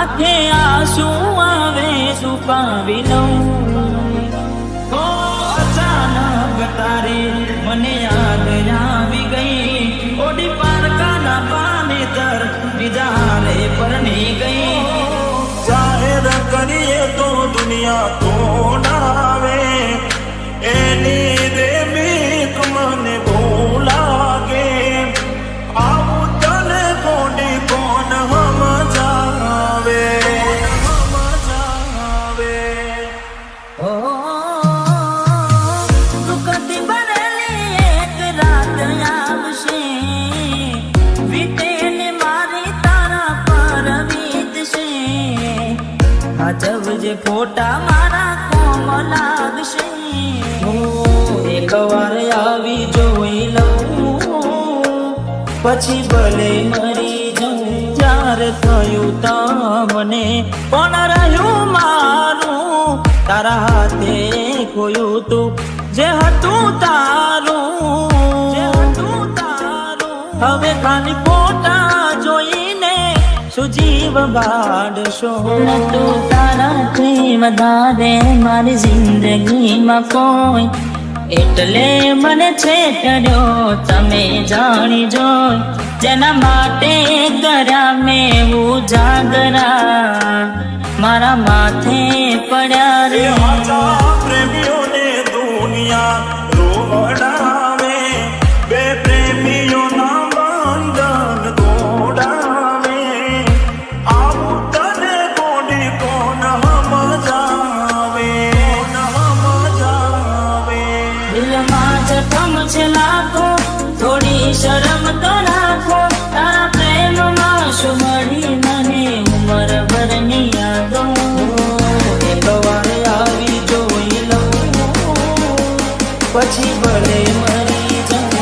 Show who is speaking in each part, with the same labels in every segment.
Speaker 1: આંખે આંસુ આવે છુપાવી લઉં ઓ અચાનક તારે મને યાદ આવી ગઈ ઓડી પારકાના પાને તર બીજા હારે પરણી ગઈ
Speaker 2: જાહેર કરીએ તો દુનિયા તોડાવે એની દેવી મને બહુ લાગે આવું તને કોડી કોણ સમજાવે
Speaker 1: ઓ દુઃખથી ભરેલી એક રાત આવશે વીતે ને મારી તારા પર વીતશે આજબ જે ફોટા મારા કોમ લાગશે એક વાર આવી જોઈ લઉં પછી ભલે મરી જાઉં ત્યારે થયું તમને પણ રહ્યું મારું તારા હાથે ખોયું તું જે હતું તારું હવે ખાલી ફોટા જોઈને સુજીવ બાળશો તું તારાથી વધારે મારી જિંદગીમાં કોઈ એટલે મને છેતર્યો તમે જાણી જોઈ જેના માટે કર્યા મેં ઉજાગરા મારા માથે પડ્યા રે
Speaker 2: પ્રેમીઓને દુનિયા રોવડાવે બે પ્રેમીઓના બંધન તોડાવે આવું તને કોડી કોણ સમજાવે
Speaker 1: દિલમાં જખમ છે લાખો થોડી શરમ તો રાખો તારા પ્રેમમાં શું મળી મને ઉંમર ભરની યાદો એક વાર આવી જોઈ લઉં પછી ભલે મરી જાઉં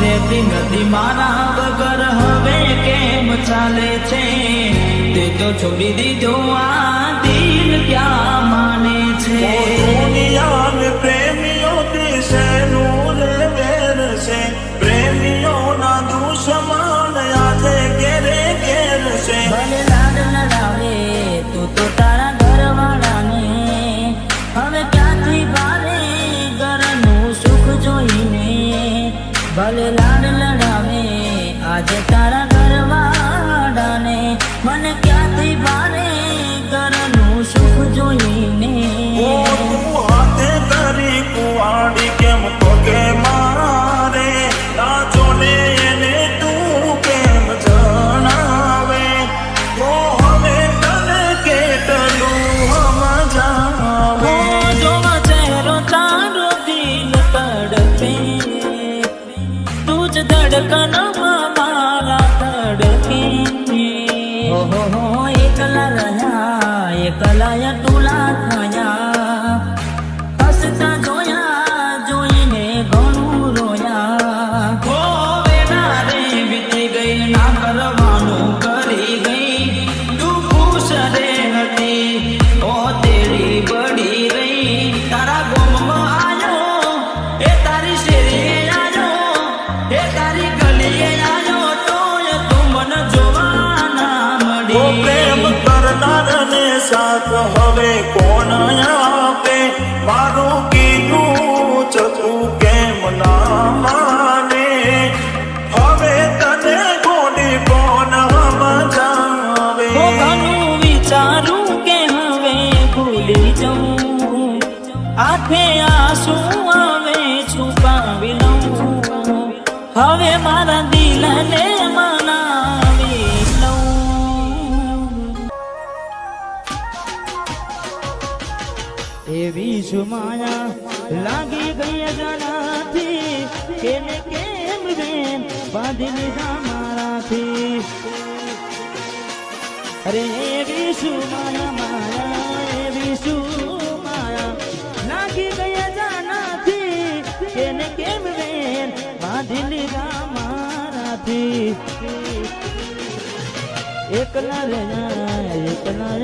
Speaker 1: રેતી નદી મારા વગર હવે કેમ ચાલે છે તે તો છોડી દીધો આ દિલ ક્યાં માને છે
Speaker 2: દુનિયાને પ્રેમીઓ દિશેનું વેર છે પ્રેમીઓના દુશ્મન આજે ઘેરે ઘેર છે
Speaker 1: ભલે લાડ લડાવે તું તો તારા ઘરવાળાને હવે ક્યાંથી ભારે ઘરનું સુખ જોઈને ભલે લાડ લડાવે આજે તારા ઘરવાળાને મને ક્યાંથી ભારે ઘરનું સુખ જોઈને
Speaker 2: તું હાથે કરી કુવાડી કેમ પગે મારે તાજો ને એને તું કેમ જણાવે તો હવે તને કેટલું સમજાવે
Speaker 1: જોવા ચહેરો તારો દિલ તડપે તુજ ધડકનમાં મારા તડકે હો એકલા રહ્યા એકલા ટુલા થયા હસતા જોયા જોઈને ઘણું રોયા હો વેના રે વીતી ગઈ ના કરવાનું કરી ગઈ તું ખુશ રે હતી ઓ તેરી બડી રહી તારા ગોમમાં આયો એ તારી શેરીએ આયો એ તારી ગલીએ આયો તોય તું મન જોવા ના
Speaker 2: ઓ
Speaker 1: મળી
Speaker 2: પ્રેમ કરનારને સાથ હવે કોણ આપે મારું કીધું ચતું કેમ ના માને હવે તને કોડી કોણ સમજાવે
Speaker 1: ઘણું વિચારું કે હવે ભૂલી જાઉં આંખે આંસુ આવે છુપાવી લઉં હવે મારા દિલને મનાવી લઉં એવી શું માયા લાગી ગઈ અજાણાથી કેને કેમ બેન બાંધી લીધા મારાથી અરે એવી શું માયા માયા શું માયા લાગી ગયા જાનાથી કેને કેમ વેન બાંધી લીધા મારાથી એકલા રહ્યા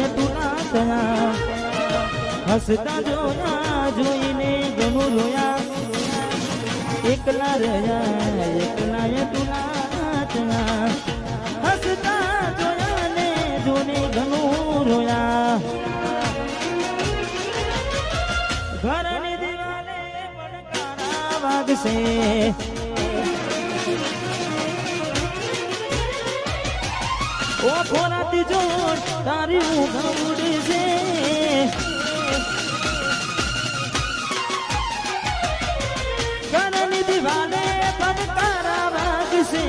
Speaker 1: ટૂલા થયા હસતા જોયા જોઈને ઘણું રોયા એકલા રહ્યા ટૂલા થયા હસતા જોયા ને જોઈને ઘણું રોયા ઘરની દિવાલે પડકારા વાગશે ઓ ખોરાતી જોડ તારી ઊંઘ ઉડશે ઘરની દિવાલે પડકારા વાગશે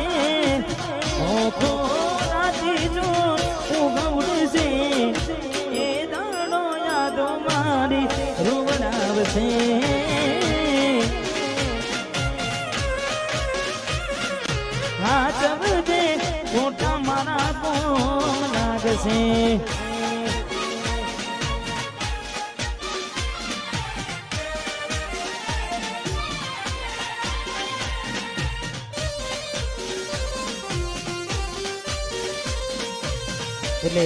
Speaker 1: ઓ ખોરાતી જોડ ઊંઘ ઉડશે એ દાડો યાદો મારી રૂવડાવશે હાચવજે મોટા મારા કોમ લાગશે એટલે